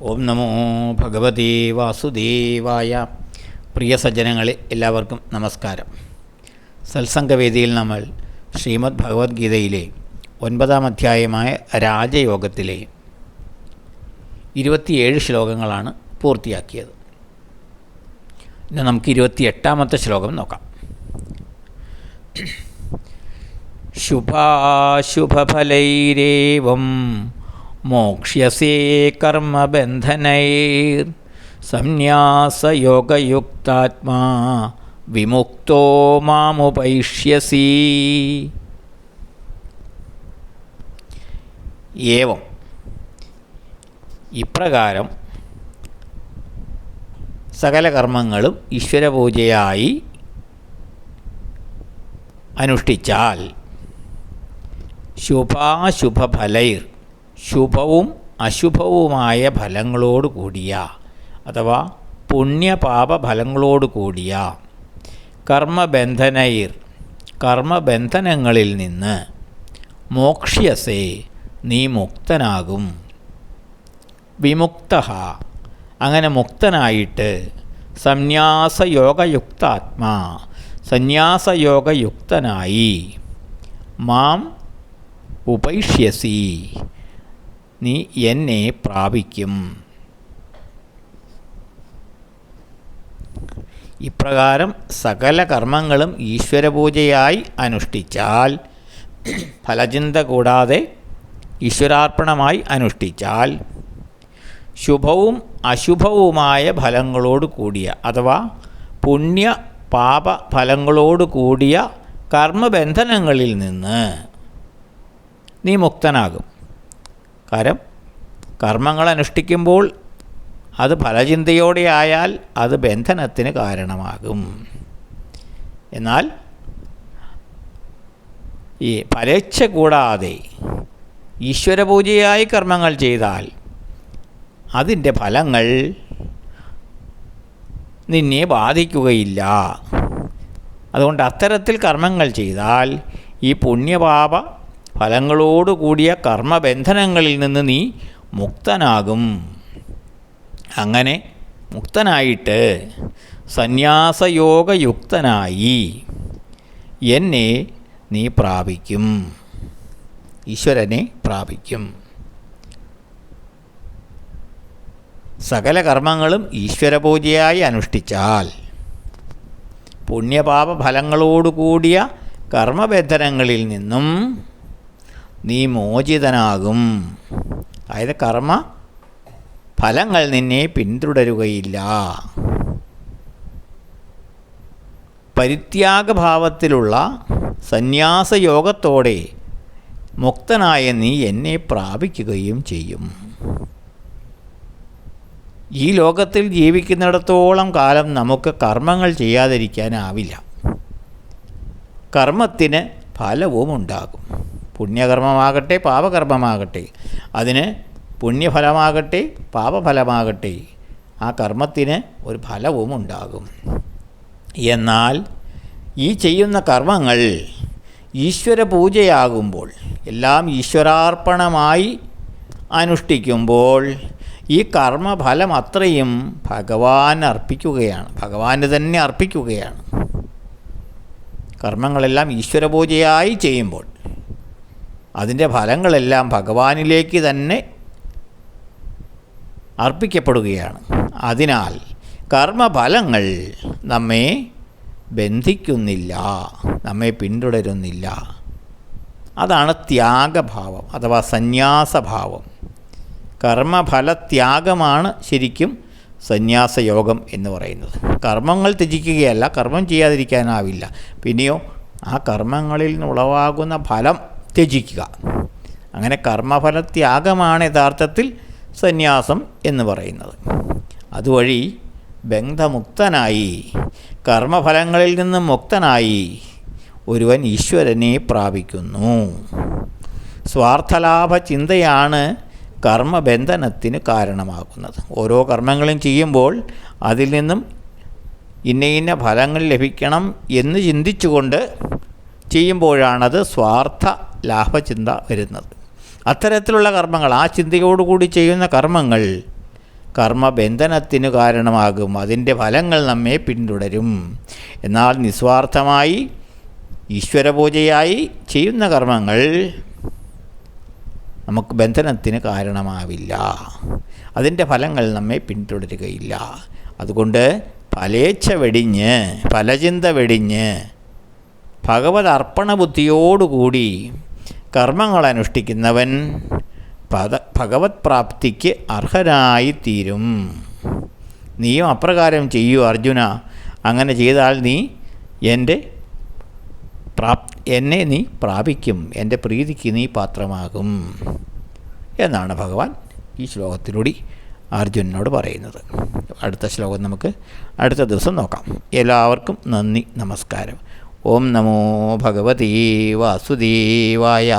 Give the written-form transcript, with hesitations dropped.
ഓം നമോ ഭഗവതേ വാസുദേവായ. പ്രിയ സജ്ജനങ്ങളെ, എല്ലാവർക്കും നമസ്കാരം. സത്സംഗവേദിയിൽ നമ്മൾ ശ്രീമദ് ഭഗവത്ഗീതയിലെ 9-ാം അധ്യായമായ രാജയോഗത്തിലെ 27 ശ്ലോകങ്ങളാണ് പൂർത്തിയാക്കിയത്. ഇനി നമുക്ക് 28-ാമത്തെ ശ്ലോകം നോക്കാം. ശുഭാശുഭഫലൈരേവം മോക്ഷ്യസേ കർമ്മബന്ധനൈർ സംന്യാസയോഗയുക്താത്മാ വിമുക്തോ മാമുപൈഷ്യസി. ഏവം, ഇപ്രകാരം സകല കർമ്മങ്ങളും ഈശ്വരപൂജയായി അനുഷ്ഠിച്ചാൽ ശുഭാശുഭഫലൈർ, ശുഭവും അശുഭവുമായ ഫലങ്ങളോട് കൂടിയ അഥവാ പുണ്യപാപ ഫലങ്ങളോട് കൂടിയ കർമ്മബന്ധനൈർ, കർമ്മബന്ധനങ്ങളിൽ നിന്ന് മോക്ഷ്യസേ, നീ മുക്തനാകും. വിമുക്ത, അങ്ങനെ മുക്തനായിട്ട് സംന്യാസയോഗയുക്താത്മാ, സന്യാസയോഗയുക്തനായി മാം ഉപൈഷ്യസി, നീ എന്നെ പ്രാപിക്കും. ഇപ്രകാരം സകല കർമ്മങ്ങളും ഈശ്വരപൂജയായി അനുഷ്ഠിച്ചാൽ, ഫലചിന്ത കൂടാതെ ഈശ്വരാർപ്പണമായി അനുഷ്ഠിച്ചാൽ, ശുഭവും അശുഭവുമായ ഫലങ്ങളോട് കൂടിയ അഥവാ പുണ്യ പാപ ഫലങ്ങളോട് കൂടിയ കർമ്മബന്ധനങ്ങളിൽ നിന്ന് നീ മുക്തനാകും. കാരണം കർമ്മങ്ങൾ അനുഷ്ഠിക്കുമ്പോൾ അത് ഫലചിന്തയോടെ ആയാൽ അത് ബന്ധനത്തിന് കാരണമാകും. എന്നാൽ ഈ ഫലേച്ഛ കൂടാതെ ഈശ്വരപൂജയായി കർമ്മങ്ങൾ ചെയ്താൽ അതിൻ്റെ ഫലങ്ങൾ നിന്നെ ബാധിക്കുകയില്ല. അതുകൊണ്ട് അത്തരത്തിൽ കർമ്മങ്ങൾ ചെയ്താൽ ഈ പുണ്യപാപ ഫലങ്ങളോട് കൂടിയ കർമ്മബന്ധനങ്ങളിൽ നിന്ന് നീ മുക്തനാകും. അങ്ങനെ മുക്തനായിട്ട് സന്യാസയോഗയുക്തനായി എന്നെ നീ പ്രാപിക്കും, ഈശ്വരനെ പ്രാപിക്കും. സകല കർമ്മങ്ങളും ഈശ്വരപൂജയായി അനുഷ്ഠിച്ചാൽ പുണ്യപാപ ഫലങ്ങളോടുകൂടിയ കർമ്മബന്ധനങ്ങളിൽ നിന്നും നീ മോചിതനാകും. അതായത് കർമ്മ ഫലങ്ങൾ നിന്നെ പിന്തുടരുകയില്ല. പരിത്യാഗഭാവത്തിലുള്ള സന്യാസയോഗത്തോടെ മുക്തനായ നീ എന്നെ പ്രാപിക്കുകയും ചെയ്യും. ഈ ലോകത്തിൽ ജീവിക്കുന്നിടത്തോളം കാലം നമുക്ക് കർമ്മങ്ങൾ ചെയ്യാതിരിക്കാനാവില്ല. കർമ്മത്തിന് ഫലവും ഉണ്ടാകും. പുണ്യകർമ്മമാകട്ടെ പാപകർമ്മമാകട്ടെ, അതിന് പുണ്യഫലമാകട്ടെ പാപഫലമാകട്ടെ, ആ കർമ്മത്തിന് ഒരു ഫലവും ഉണ്ടാകും. എന്നാൽ ഈ ചെയ്യുന്ന കർമ്മങ്ങൾ ഈശ്വര പൂജയാകുമ്പോൾ, എല്ലാം ഈശ്വരാർപ്പണമായി അനുഷ്ഠിക്കുമ്പോൾ ഈ കർമ്മഫലം അത്രയും ഭഗവാൻ അർപ്പിക്കുകയാണ്, ഭഗവാന് തന്നെ അർപ്പിക്കുകയാണ്. കർമ്മങ്ങളെല്ലാം ഈശ്വരപൂജയായി ചെയ്യുമ്പോൾ അതിൻ്റെ ഫലങ്ങളെല്ലാം ഭഗവാനിലേക്ക് തന്നെ അർപ്പിക്കപ്പെടുകയാണ്. അതിനാൽ കർമ്മഫലങ്ങൾ നമ്മെ ബന്ധിക്കുന്നില്ല, നമ്മെ പിന്തുടരുന്നില്ല. അതാണ് ത്യാഗഭാവം അഥവാ സന്യാസഭാവം. കർമ്മഫലത്യാഗമാണ് ശരിക്കും സന്യാസയോഗം എന്ന് പറയുന്നത്. കർമ്മങ്ങൾ ത്യജിക്കുകയല്ല, കർമ്മം ചെയ്യാതിരിക്കാനാവില്ല. പിന്നെയോ ആ കർമ്മങ്ങളിൽ നിന്നുളവാകുന്ന ഫലം ത്യജിക്കുക. അങ്ങനെ കർമ്മഫലത്യാഗമാണ് യഥാർത്ഥത്തിൽ സന്യാസം എന്ന് പറയുന്നത്. അതുവഴി ബന്ധമുക്തനായി, കർമ്മഫലങ്ങളിൽ നിന്ന് മുക്തനായി ഒരുവൻ ഈശ്വരനെ പ്രാപിക്കുന്നു. സ്വാർത്ഥലാഭ ചിന്തയാണ് കർമ്മബന്ധനത്തിന് കാരണമാകുന്നത്. ഓരോ കർമ്മങ്ങളും ചെയ്യുമ്പോൾ അതിൽ നിന്നും ഇന്ന ഇന്ന ഫലങ്ങൾ ലഭിക്കണം എന്ന് ചിന്തിച്ചുകൊണ്ട് ചെയ്യുമ്പോഴാണത് സ്വാർത്ഥ ലാഭചിന്ത വരുന്നത്. അത്തരത്തിലുള്ള കർമ്മങ്ങൾ, ആ ചിന്തയോടുകൂടി ചെയ്യുന്ന കർമ്മങ്ങൾ കർമ്മബന്ധനത്തിന് കാരണമാകും. അതിൻ്റെ ഫലങ്ങൾ നമ്മെ പിന്തുടരും. എന്നാൽ നിസ്വാർത്ഥമായി ഈശ്വരപൂജയായി ചെയ്യുന്ന കർമ്മങ്ങൾ നമുക്ക് ബന്ധനത്തിന് കാരണമാവില്ല. അതിൻ്റെ ഫലങ്ങൾ നമ്മെ പിന്തുടരുകയില്ല. അതുകൊണ്ട് ഫലേച്ഛ വെടിഞ്ഞ്, ഫലചിന്ത വെടിഞ്ഞ്, ഭഗവത് അർപ്പണ ബുദ്ധിയോടുകൂടി കർമ്മങ്ങൾ അനുഷ്ഠിക്കുന്നവൻ ഭഗവത് പ്രാപ്തിക്ക് അർഹനായിത്തീരും. നീയും അപ്രകാരം ചെയ്യൂ അർജുന. അങ്ങനെ ചെയ്താൽ നീ എന്നെ നീ പ്രാപിക്കും, എൻ്റെ പ്രീതിക്ക് നീ പാത്രമാകും എന്നാണ് ഭഗവാൻ ഈ ശ്ലോകത്തിലൂടെ അർജുനനോട് പറയുന്നത്. അടുത്ത ശ്ലോകം നമുക്ക് അടുത്ത ദിവസം നോക്കാം. എല്ലാവർക്കും നന്ദി, നമസ്കാരം. ഓം നമോ ഭഗവതീ വാസുദേവായ.